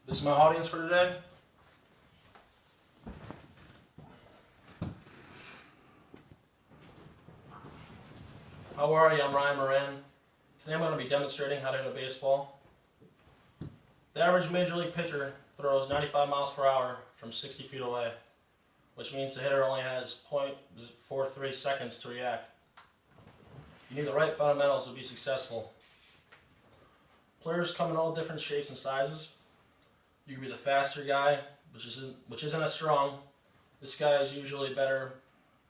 This is my audience for today. How are you? I'm Ryan Moran. Today I'm going to be demonstrating how to hit a baseball. The average Major League pitcher throws 95 miles per hour from 60 feet away, which means the hitter only has 0.43 seconds to react. You need the right fundamentals to be successful. Players come in all different shapes and sizes. You can be the faster guy, which isn't as strong. This guy is usually better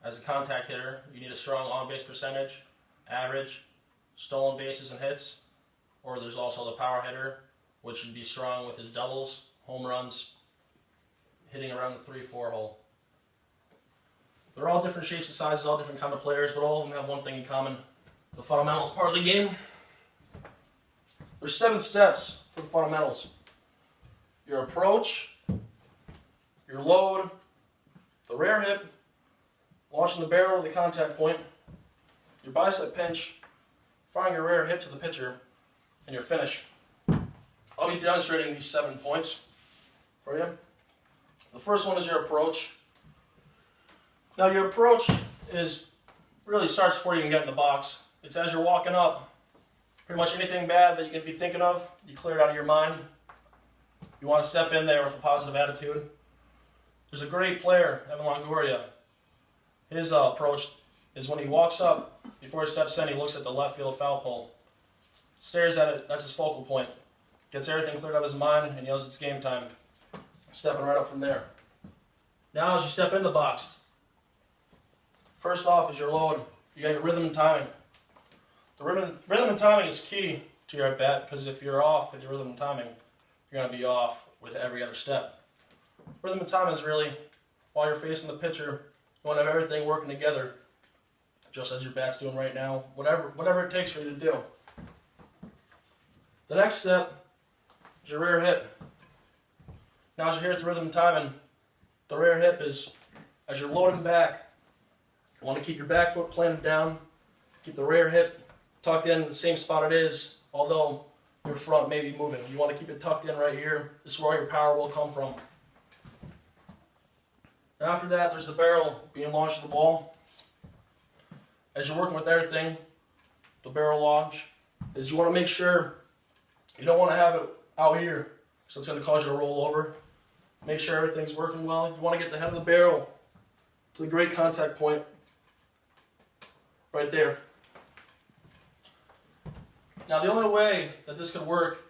as a contact hitter. You need a strong on-base percentage, average, stolen bases and hits. Or there's also the power hitter, which would be strong with his doubles, home runs, hitting around the 3-4 hole. They're all different shapes and sizes, all different kind of players, but all of them have one thing in common. The fundamentals part of the game. There's 7 steps for the fundamentals. Your approach, your load, the rear hip, launching the barrel to the contact point, your bicep pinch, firing your rear hip to the pitcher, and your finish. I'll be demonstrating these 7 points for you. The first one is your approach. Now your approach really starts before you even get in the box. It's as you're walking up. Pretty much anything bad that you can be thinking of, you clear it out of your mind. You want to step in there with a positive attitude. There's a great player, Evan Longoria. His approach is when he walks up, before he steps in, he looks at the left field foul pole. Stares at it, that's his focal point. Gets everything cleared out of his mind, and he knows it's game time. Stepping right up from there. Now as you step in the box, first off is your load. You got your rhythm and timing. The rhythm and timing is key to your at-bat, because if you're off with your rhythm and timing, you're going to be off with every other step. Rhythm and timing is really, while you're facing the pitcher, you want to have everything working together, just as your bat's doing right now, whatever it takes for you to do. The next step is your rear hip. Now as you're here at the rhythm and timing, the rear hip is, as you're loading back, you want to keep your back foot planted down, keep the rear hip tucked in the same spot it is, although your front may be moving. You want to keep it tucked in right here. This is where all your power will come from. And after that, there's the barrel being launched to the ball. As you're working with everything, the barrel launch, is you want to make sure you don't want to have it out here, so it's going to cause you to roll over. Make sure everything's working well. You want to get the head of the barrel to the great contact point right there. Now the only way that this could work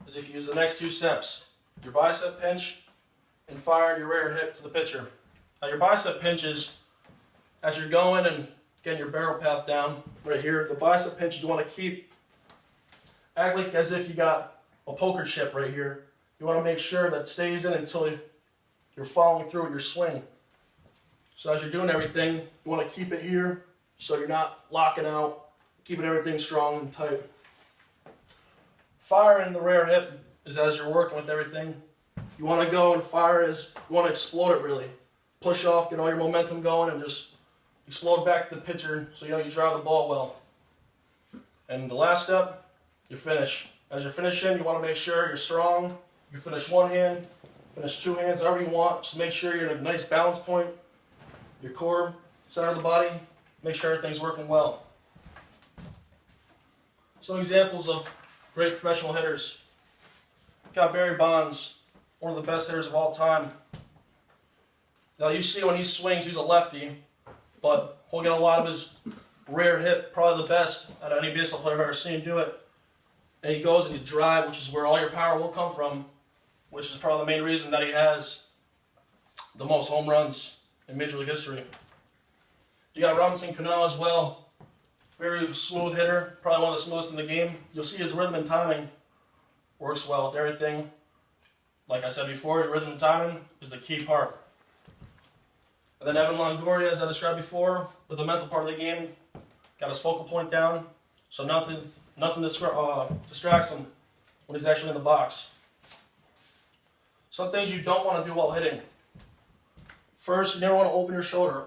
is if you use the next 2 steps. Your bicep pinch and firing your rear hip to the pitcher. Now your bicep pinch is as you're going and getting your barrel path down right here. The bicep pinch you want to act like as if you got a poker chip right here. You want to make sure that it stays in until you're following through with your swing. So as you're doing everything, you want to keep it here so you're not locking out, keeping everything strong and tight. Firing the rear hip is as you're working with everything. You want to go and fire as you want to explode it really. Push off, get all your momentum going, and just explode back to the pitcher so you know you drive the ball well. And the last step, your finish. As you're finishing, you want to make sure you're strong. You finish 1 hand, finish 2 hands, however you want. Just make sure you're in a nice balance point. Your core, center of the body, make sure everything's working well. Some examples of great professional hitters. Got Barry Bonds, one of the best hitters of all time. Now you see when he swings, he's a lefty, but he'll get a lot of his rear hip, probably the best out of any baseball player I've ever seen do it. And he goes and you drive, which is where all your power will come from, which is probably the main reason that he has the most home runs in Major League history. You got Robinson Cano as well. Very smooth hitter, probably one of the smoothest in the game. You'll see his rhythm and timing works well with everything. Like I said before, your rhythm and timing is the key part. And then Evan Longoria, as I described before, with the mental part of the game, got his focal point down, so nothing distracts him when he's actually in the box. Some things you don't want to do while hitting. First, you never want to open your shoulder.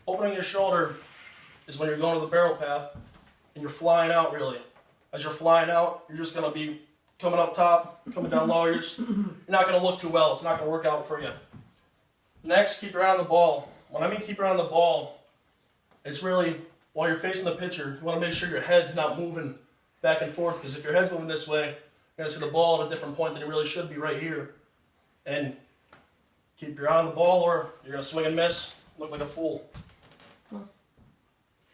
Opening your shoulder is when you're going to the barrel path and you're flying out really. As you're flying out, you're just going to be coming up top, coming down low, you're not going to look too well. It's not going to work out for you. Next, keep your eye on the ball. When I mean keep your eye on the ball, it's really while you're facing the pitcher, you want to make sure your head's not moving back and forth, because if your head's moving this way, you're going to see the ball at a different point than it really should be right here. And keep your eye on the ball or you're going to swing and miss, look like a fool.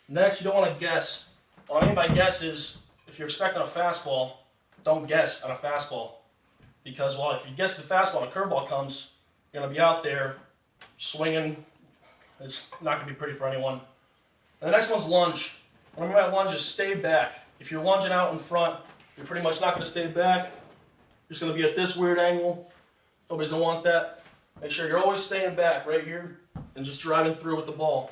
Next, you don't want to guess. What I mean by guess is if you're expecting a fastball, don't guess on a fastball. Because, well, if you guess the fastball and a curveball comes, you're going to be out there swinging. It's not going to be pretty for anyone. And the next one's lunge. What I mean by lunge is stay back. If you're lunging out in front, you're pretty much not going to stay back. You're just going to be at this weird angle. Nobody's going to want that. Make sure you're always staying back right here and just driving through with the ball.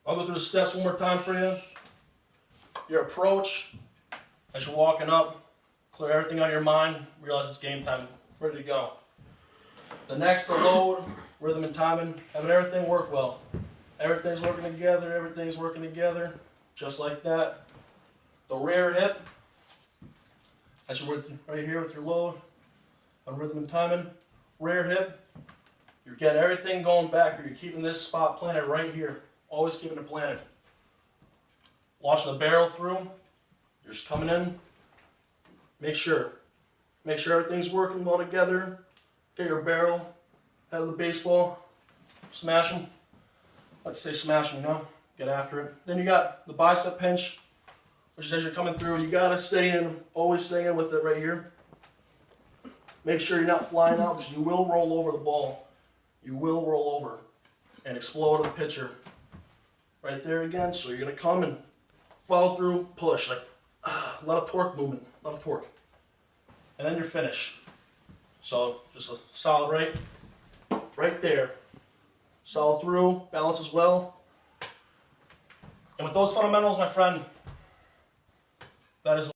I'll go through the steps one more time for you. Your approach, as you're walking up, clear everything out of your mind, realize it's game time, ready to go. The next, the load, rhythm and timing, having everything work well. Everything's working together, just like that. The rear hip, as you're right here with your load, on rhythm and timing. Rear hip, you're getting everything going back, or you're keeping this spot planted right here. Always keeping it planted. Launching the barrel through, you're just coming in. Make sure everything's working well together. Get your barrel out of the baseball, smash them. Let's say smash them, you know, get after it. Then you got the bicep pinch, which is as you're coming through, you gotta stay in, always stay in with it right here. Make sure you're not flying out, because you will roll over the ball. You will roll over and explode to the pitcher. Right there again, so you're gonna come and follow through, push, like a lot of torque movement, a lot of torque. And then you're finished. So just a solid right there. Solid through, balance as well. And with those fundamentals, my friend, that is